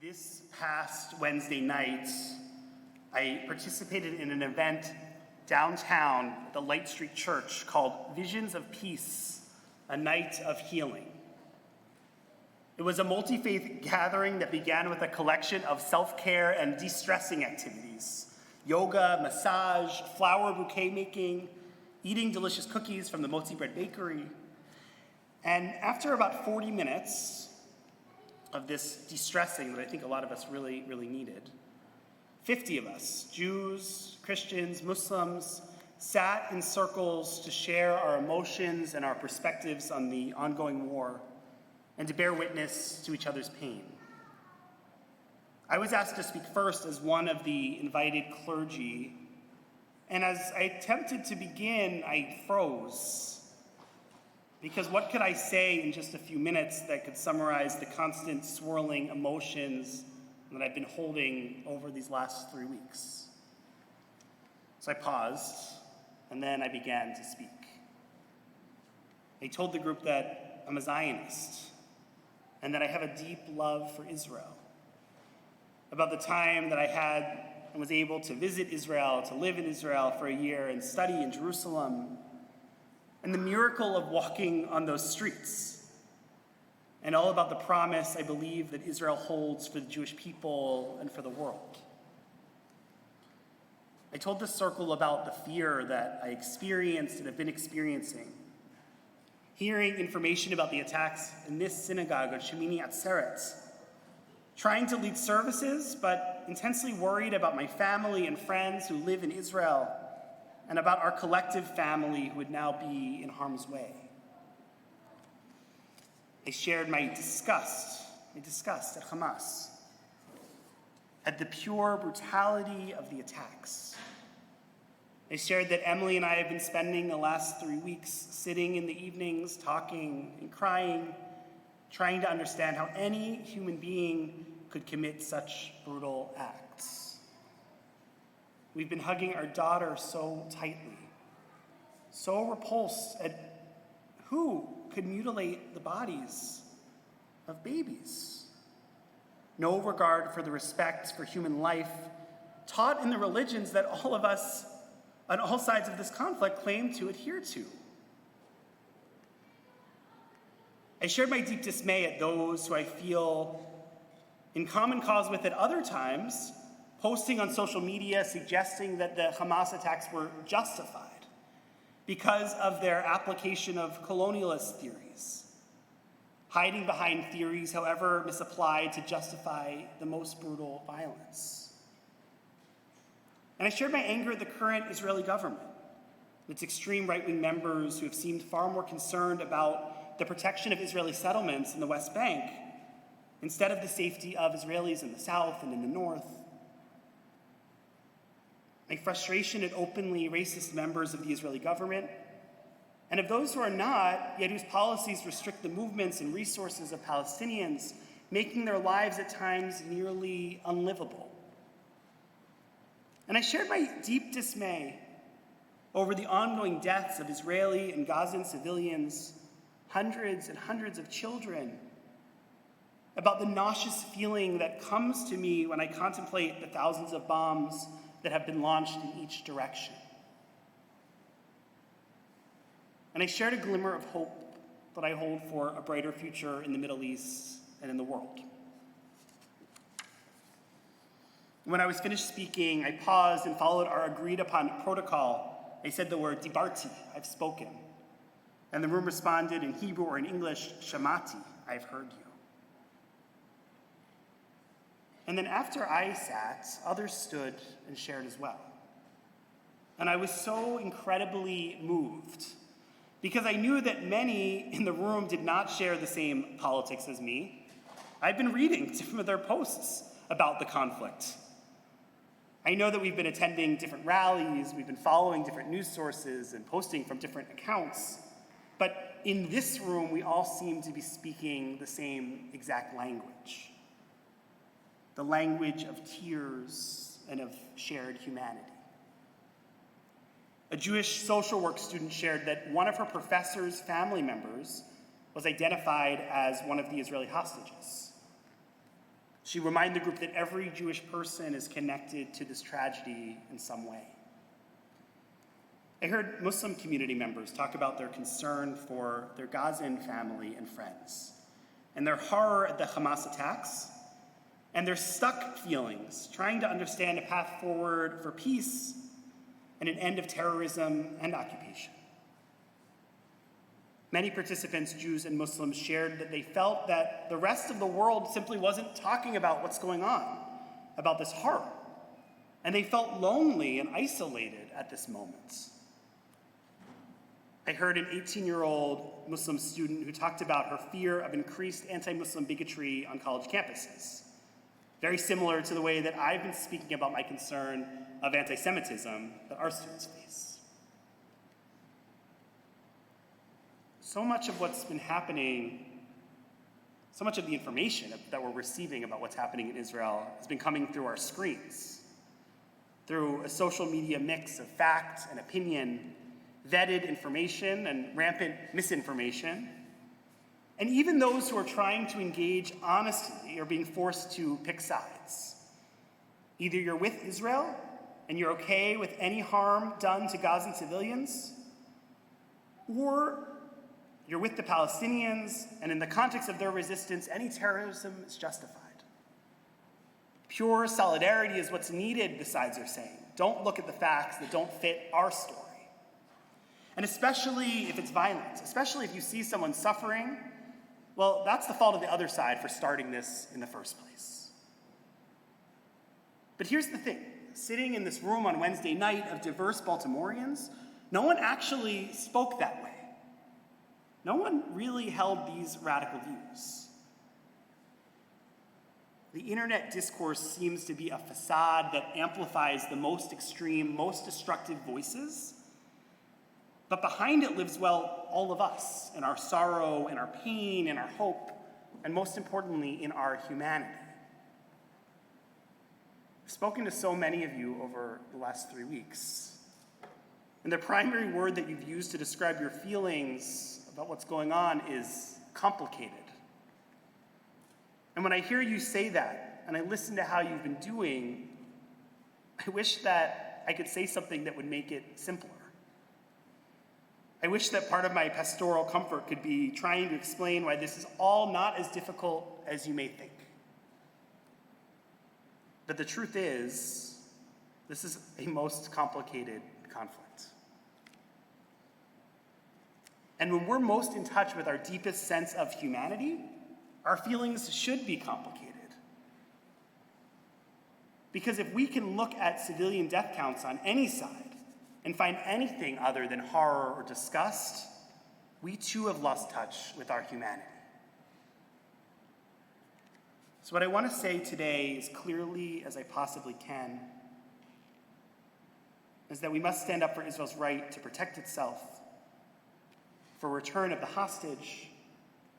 This past Wednesday night, I participated in an event downtown at the Light Street Church called Visions of Peace, a Night of Healing. It was a multi-faith gathering that began with a collection of self-care and de-stressing activities: yoga, massage, flower bouquet making, eating delicious cookies from the Motzi Bread Bakery. And after about 40 minutes of this de-stressing that I think a lot of us really needed, 50 of us, Jews, Christians, Muslims, sat in circles to share our emotions and our perspectives on the ongoing war and to bear witness to each other's pain. I was asked to speak first as one of the invited clergy, and as I attempted to begin, I froze. Because what could I say in just a few minutes that could summarize the constant swirling emotions that I've been holding over these last 3 weeks? So I paused, and then I began to speak. I told the group that I'm a Zionist, and that I have a deep love for Israel. About the time that I had and was able to visit Israel, to live in Israel for a year and study in Jerusalem, and the miracle of walking on those streets, and all about the promise I believe that Israel holds for the Jewish people and for the world. I told the circle about the fear that I experienced and have been experiencing, hearing information about the attacks in this synagogue of Shemini Atzeret, trying to lead services, but intensely worried about my family and friends who live in Israel, and about our collective family who would now be in harm's way. I shared my disgust at Hamas, at the pure brutality of the attacks. I shared that Emily and I have been spending the last 3 weeks sitting in the evenings, talking and crying, trying to understand how any human being could commit such brutal acts. We've been hugging our daughter so tightly, so repulsed at who could mutilate the bodies of babies. No regard for the respect for human life taught in the religions that all of us on all sides of this conflict claim to adhere to. I shared my deep dismay at those who I feel in common cause with at other times, posting on social media suggesting that the Hamas attacks were justified because of their application of colonialist theories, hiding behind theories, however misapplied, to justify the most brutal violence. And I shared my anger at the current Israeli government, its extreme right-wing members who have seemed far more concerned about the protection of Israeli settlements in the West Bank instead of the safety of Israelis in the south and in the north. My frustration at openly racist members of the Israeli government, and of those who are not, yet whose policies restrict the movements and resources of Palestinians, making their lives at times nearly unlivable. And I shared my deep dismay over the ongoing deaths of Israeli and Gazan civilians, hundreds and hundreds of children, about the nauseous feeling that comes to me when I contemplate the thousands of bombs that have been launched in each direction. And I shared a glimmer of hope that I hold for a brighter future in the Middle East and in the world. When I was finished speaking, I paused and followed our agreed upon protocol. I said the word dibarti, I've spoken. And the room responded in Hebrew or in English, shamati, I've heard you. And then after I sat, others stood and shared as well. And I was so incredibly moved because I knew that many in the room did not share the same politics as me. I've been reading some of their posts about the conflict. I know that we've been attending different rallies, we've been following different news sources and posting from different accounts, but in this room, we all seem to be speaking the same exact language. The language of tears and of shared humanity. A Jewish social work student shared that one of her professor's family members was identified as one of the Israeli hostages. She reminded the group that every Jewish person is connected to this tragedy in some way. I heard Muslim community members talk about their concern for their Gazan family and friends, and their horror at the Hamas attacks, and their stuck feelings trying to understand a path forward for peace and an end of terrorism and occupation. Many participants, Jews and Muslims, shared that they felt that the rest of the world simply wasn't talking about what's going on, about this horror, and they felt lonely and isolated at this moment. I heard an 18-year-old Muslim student who talked about her fear of increased anti-Muslim bigotry on college campuses, very similar to the way that I've been speaking about my concern of anti-Semitism that our students face. So much of what's been happening, so much of the information that we're receiving about what's happening in Israel has been coming through our screens, through a social media mix of fact and opinion, vetted information and rampant misinformation. And even those who are trying to engage honestly are being forced to pick sides. Either you're with Israel and you're okay with any harm done to Gazan civilians, or you're with the Palestinians, and in the context of their resistance, any terrorism is justified. Pure solidarity is what's needed, the sides are saying. Don't look at the facts that don't fit our story. And especially if it's violent, especially if you see someone suffering, well, that's the fault of the other side for starting this in the first place. But here's the thing. Sitting in this room on Wednesday night of diverse Baltimoreans, no one actually spoke that way. No one really held these radical views. The internet discourse seems to be a facade that amplifies the most extreme, most destructive voices. But behind it lives, well, all of us, in our sorrow, in our pain, in our hope, and most importantly, in our humanity. I've spoken to so many of you over the last 3 weeks, and the primary word that you've used to describe your feelings about what's going on is complicated. And when I hear you say that, and I listen to how you've been doing, I wish that I could say something that would make it simpler. I wish that part of my pastoral comfort could be trying to explain why this is all not as difficult as you may think. But the truth is, this is a most complicated conflict. And when we're most in touch with our deepest sense of humanity, our feelings should be complicated. Because if we can look at civilian death counts on any side and find anything other than horror or disgust, we too have lost touch with our humanity. So what I want to say today, as clearly as I possibly can, is that we must stand up for Israel's right to protect itself, for return of the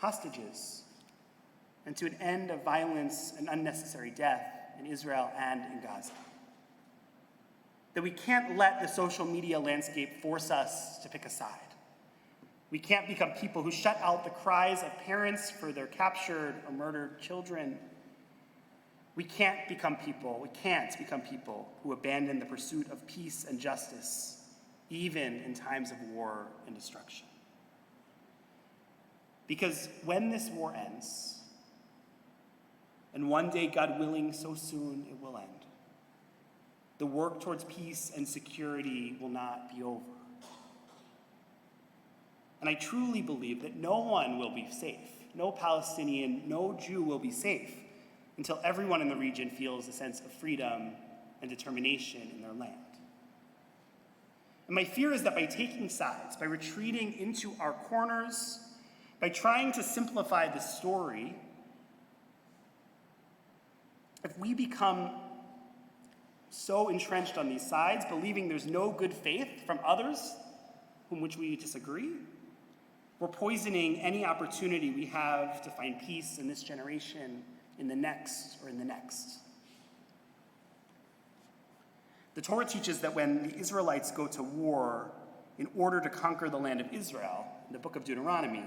hostages, and to an end of violence and unnecessary death in Israel and in Gaza. That we can't let the social media landscape force us to pick a side. We can't become people who shut out the cries of parents for their captured or murdered children. We can't become people who abandon the pursuit of peace and justice, even in times of war and destruction. Because when this war ends, and one day, God willing, so soon it will end, the work towards peace and security will not be over. And I truly believe that no one will be safe, no Palestinian, no Jew will be safe until everyone in the region feels a sense of freedom and determination in their land. And my fear is that by taking sides, by retreating into our corners, by trying to simplify the story, if we become so entrenched on these sides, believing there's no good faith from others whom which we disagree, we're poisoning any opportunity we have to find peace in this generation, in the next, or in the next. The Torah teaches that when the Israelites go to war in order to conquer the land of Israel, in the book of Deuteronomy,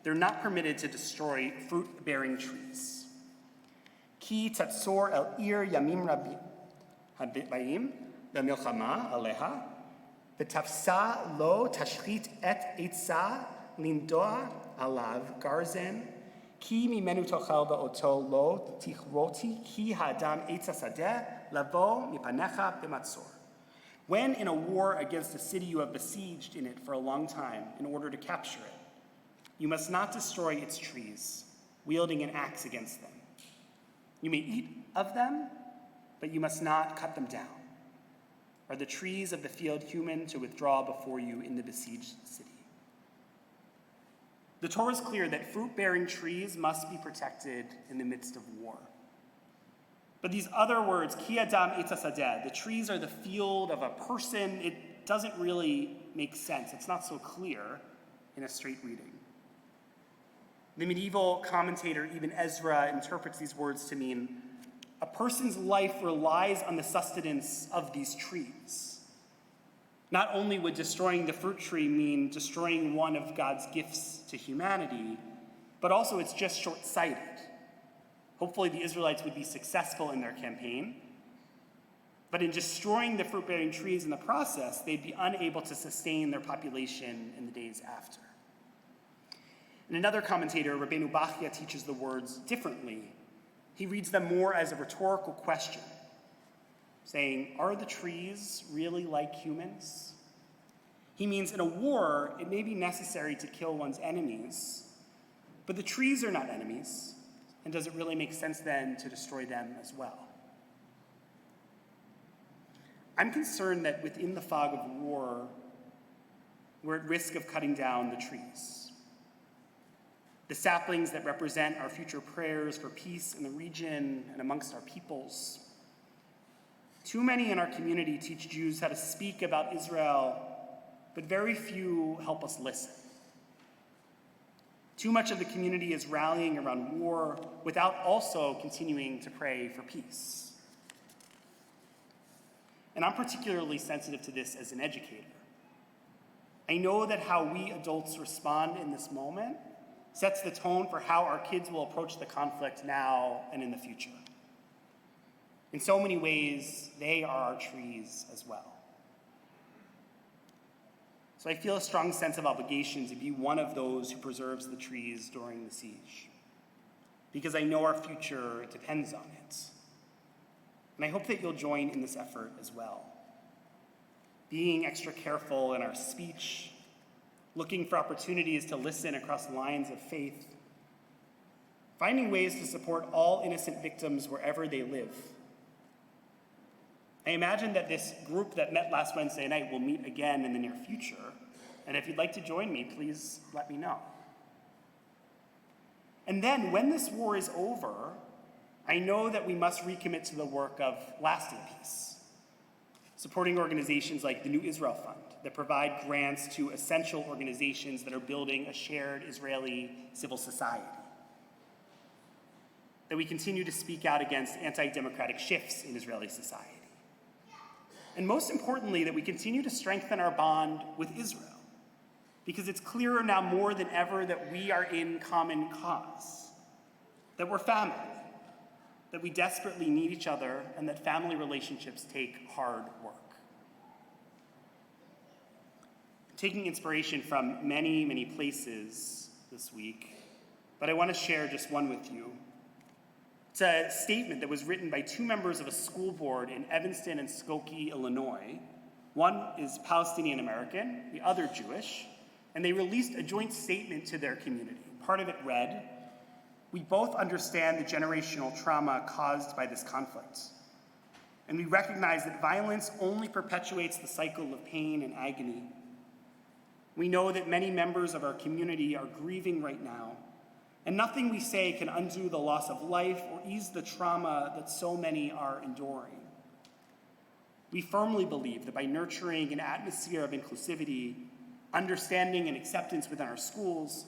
they're not permitted to destroy fruit-bearing trees. Ki tatzor el ir yamim haba'im lemilchama aleha, v'tafsa lo tashchit et etza lindoa alav garzen, ki mimenu tochel ba'oto lo tichroti, ki ha'adam etza sadeh lavo mipanecha b'matzor. When in a war against a city you have besieged in it for a long time in order to capture it, you must not destroy its trees, wielding an axe against them. You may eat of them, but you must not cut them down. Are the trees of the field human to withdraw before you in the besieged city? The Torah is clear that fruit-bearing trees must be protected in the midst of war. But these other words, ki adam etz hasadeh, the trees are the field of a person, it doesn't really make sense. It's not so clear in a straight reading. The medieval commentator Ibn Ezra interprets these words to mean a person's life relies on the sustenance of these trees. Not only would destroying the fruit tree mean destroying one of God's gifts to humanity, but also it's just short-sighted. Hopefully the Israelites would be successful in their campaign, but in destroying the fruit-bearing trees in the process, they'd be unable to sustain their population in the days after. And another commentator, Rabbi Bachya, teaches the words differently. He reads them more as a rhetorical question, saying, are the trees really like humans? He means in a war, it may be necessary to kill one's enemies, but the trees are not enemies. And does it really make sense then to destroy them as well? I'm concerned that within the fog of war, we're at risk of cutting down the trees. The saplings that represent our future prayers for peace in the region and amongst our peoples. Too many in our community teach Jews how to speak about Israel, but very few help us listen. Too much of the community is rallying around war without also continuing to pray for peace. And I'm particularly sensitive to this as an educator. I know that how we adults respond in this moment sets the tone for how our kids will approach the conflict now and in the future. In so many ways, they are our trees as well. So I feel a strong sense of obligation to be one of those who preserves the trees during the siege, because I know our future depends on it. And I hope that you'll join in this effort as well. Being extra careful in our speech, looking for opportunities to listen across lines of faith, finding ways to support all innocent victims wherever they live. I imagine that this group that met last Wednesday night will meet again in the near future, and if you'd like to join me, please let me know. And then, when this war is over, I know that we must recommit to the work of lasting peace, supporting organizations like the New Israel Fund that provide grants to essential organizations that are building a shared Israeli civil society, that we continue to speak out against anti-democratic shifts in Israeli society, and most importantly, that we continue to strengthen our bond with Israel, because it's clearer now more than ever that we are in common cause, that we're family, that we desperately need each other, and that family relationships take hard work. I'm taking inspiration from many, many places this week, but I want to share just one with you. It's a statement that was written by two members of a school board in Evanston and Skokie, Illinois. One is Palestinian American, the other Jewish, and they released a joint statement to their community. Part of it read, "We both understand the generational trauma caused by this conflict, and we recognize that violence only perpetuates the cycle of pain and agony. We know that many members of our community are grieving right now, and nothing we say can undo the loss of life or ease the trauma that so many are enduring. We firmly believe that by nurturing an atmosphere of inclusivity, understanding, and acceptance within our schools,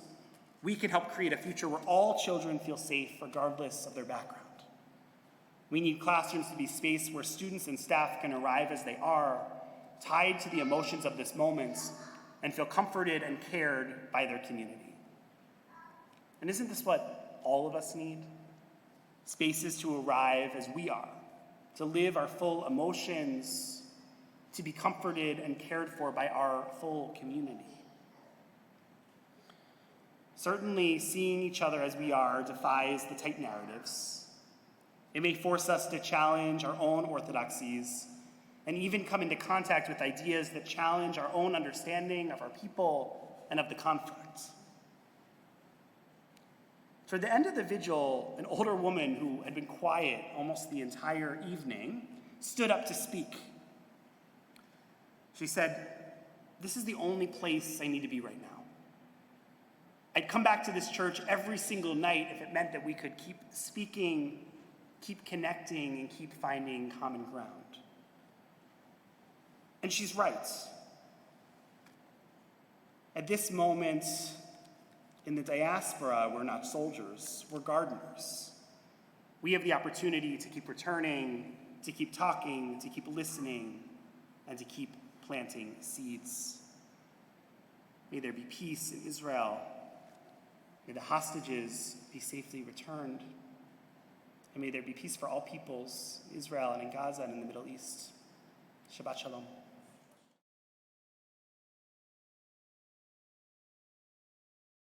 we can help create a future where all children feel safe regardless of their background. We need classrooms to be space where students and staff can arrive as they are, tied to the emotions of this moment, and feel comforted and cared by their community." And isn't this what all of us need? spaces to arrive as we are, to live our full emotions, to be comforted and cared for by our full community. Certainly, seeing each other as we are defies the tight narratives. It may force us to challenge our own orthodoxies and even come into contact with ideas that challenge our own understanding of our people and of the conflict. Toward the end of the vigil, an older woman who had been quiet almost the entire evening stood up to speak. She said, "This is the only place I need to be right now. I'd come back to this church every single night if it meant that we could keep speaking, keep connecting, and keep finding common ground." And she's right. At this moment in the diaspora, we're not soldiers, we're gardeners. We have the opportunity to keep returning, to keep talking, to keep listening, and to keep planting seeds. May there be peace in Israel. May the hostages be safely returned. And may there be peace for all peoples, Israel and in Gaza and in the Middle East. Shabbat Shalom.